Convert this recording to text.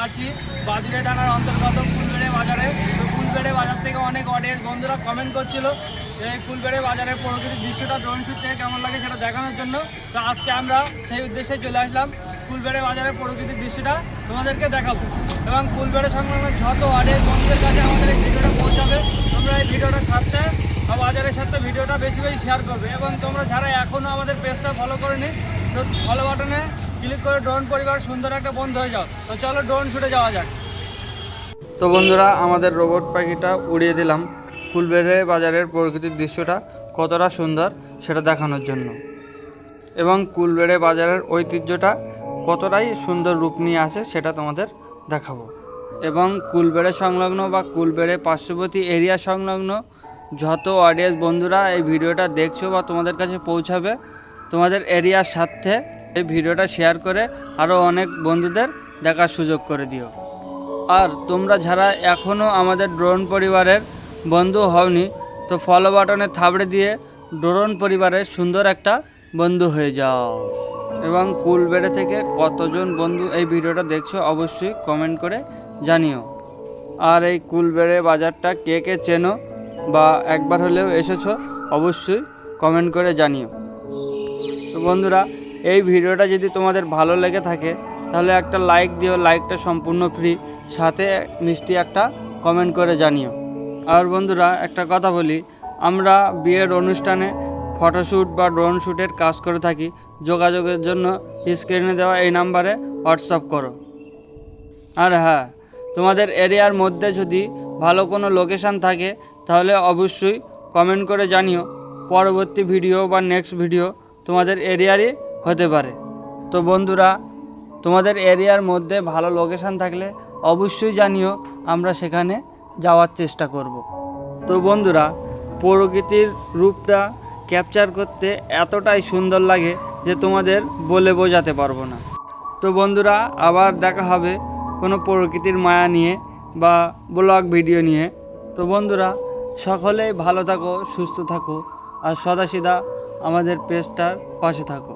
আছি বাদুড়ে থানার অন্তর্গত ফুলবেড়ে বাজারে। তো ফুলবেড়ে বাজার থেকে অনেক অডিয়েন্স বন্ধুরা কমেন্ট করছিল যে এই ফুলবেড়ে বাজারের প্রকৃতির দৃশ্যটা ড্রোন শুট থেকে কেমন লাগে সেটা দেখানোর জন্য। তো আজকে আমরা সেই উদ্দেশ্যে চলে আসলাম, ফুলবেড়ে বাজারের প্রকৃতির দৃশ্যটা তোমাদেরকে দেখাবো এবং ফুলবেড়ে সংলগ্ন যত অডিয়েন্স বন্ধুদের কাছে আমাদের এই ভিডিওটা পৌঁছাবে। তোমরা এই ভিডিওটার সাথে বা বাজারের সাথে ভিডিওটা বেশি বেশি শেয়ার করবে এবং তোমরা যারা এখনও আমাদের পেজটা ফলো করেনি তো ফলো বাটনে ক্লিক করে ড্রোন পরিবার সুন্দর একটা বন্ধু হয়ে যাও। তো চলো ড্রোন শুটে যাওয়া যাক। তো বন্ধুরা, আমাদের রোবট পাখিটা উড়িয়ে দিলাম ফুলবেড়ে বাজারের প্রকৃতির দৃশ্যটা কতটা সুন্দর সেটা দেখানোর জন্য এবং ফুলবেড়ে বাজারের ঐতিহ্যটা কতটাই সুন্দর রূপ নিয়ে আসে সেটা তোমাদের দেখাবো। এবং ফুলবেড়ে সংলগ্ন বা ফুলবেড়ে পার্শ্ববর্তী এরিয়া সংলগ্ন যত অডিয়েন্স বন্ধুরা এই ভিডিওটা দেখছো বা তোমাদের কাছে পৌঁছাবে, তোমাদের এরিয়ার সাথে এই ভিডিওটা শেয়ার করে আরও অনেক বন্ধুদের দেখার সুযোগ করে দিও। আর তোমরা যারা এখনও আমাদের ড্রোন পরিবারের বন্ধু হওনি তো ফলো বাটনে থাবড়ে দিয়ে ড্রোন পরিবারের সুন্দর একটা বন্ধু হয়ে যাও। এবং ফুলবেড়ে থেকে কতজন বন্ধু এই ভিডিওটা দেখছো অবশ্যই কমেন্ট করে জানিও। আর এই ফুলবেড়ে বাজারটা কে কে চেনো বা একবার হলেও এসেছো অবশ্যই কমেন্ট করে জানিও। তো বন্ধুরা, এই ভিডিওটা যদি তোমাদের ভালো লেগে থাকে তাহলে একটা লাইক দিও, লাইকটা সম্পূর্ণ ফ্রি, সাথে মিষ্টি একটা কমেন্ট করে জানিও। আর বন্ধুরা একটা কথা বলি, আমরা বিয়ের অনুষ্ঠানে ফটোশ্যুট বা ড্রোন শ্যুটের কাজ করে থাকি। যোগাযোগের জন্য স্ক্রিনে দেওয়া এই নাম্বারে হোয়াটসঅ্যাপ করো। আর হ্যাঁ, তোমাদের এরিয়ার মধ্যে যদি ভালো কোনো লোকেশান থাকে তাহলে অবশ্যই কমেন্ট করে জানিও। পরবর্তী ভিডিও বা নেক্সট ভিডিও তোমাদের এরিয়ারই হতে পারে। তো বন্ধুরা, তোমাদের এরিয়ার মধ্যে ভালো লোকেশান থাকলে অবশ্যই জানিও, আমরা সেখানে যাওয়ার চেষ্টা করব। তো বন্ধুরা, প্রকৃতির রূপটা ক্যাপচার করতে এতটাই সুন্দর লাগে যে তোমাদের বলে বোঝাতে পারবো না। তো বন্ধুরা, আবার দেখা হবে কোনো প্রকৃতির মায়া নিয়ে বা ব্লগ ভিডিও নিয়ে। তো বন্ধুরা, সকলেই ভালো থাকো, সুস্থ থাকো আর সদাসিধা আমাদের পেজটার পাশে থাকো।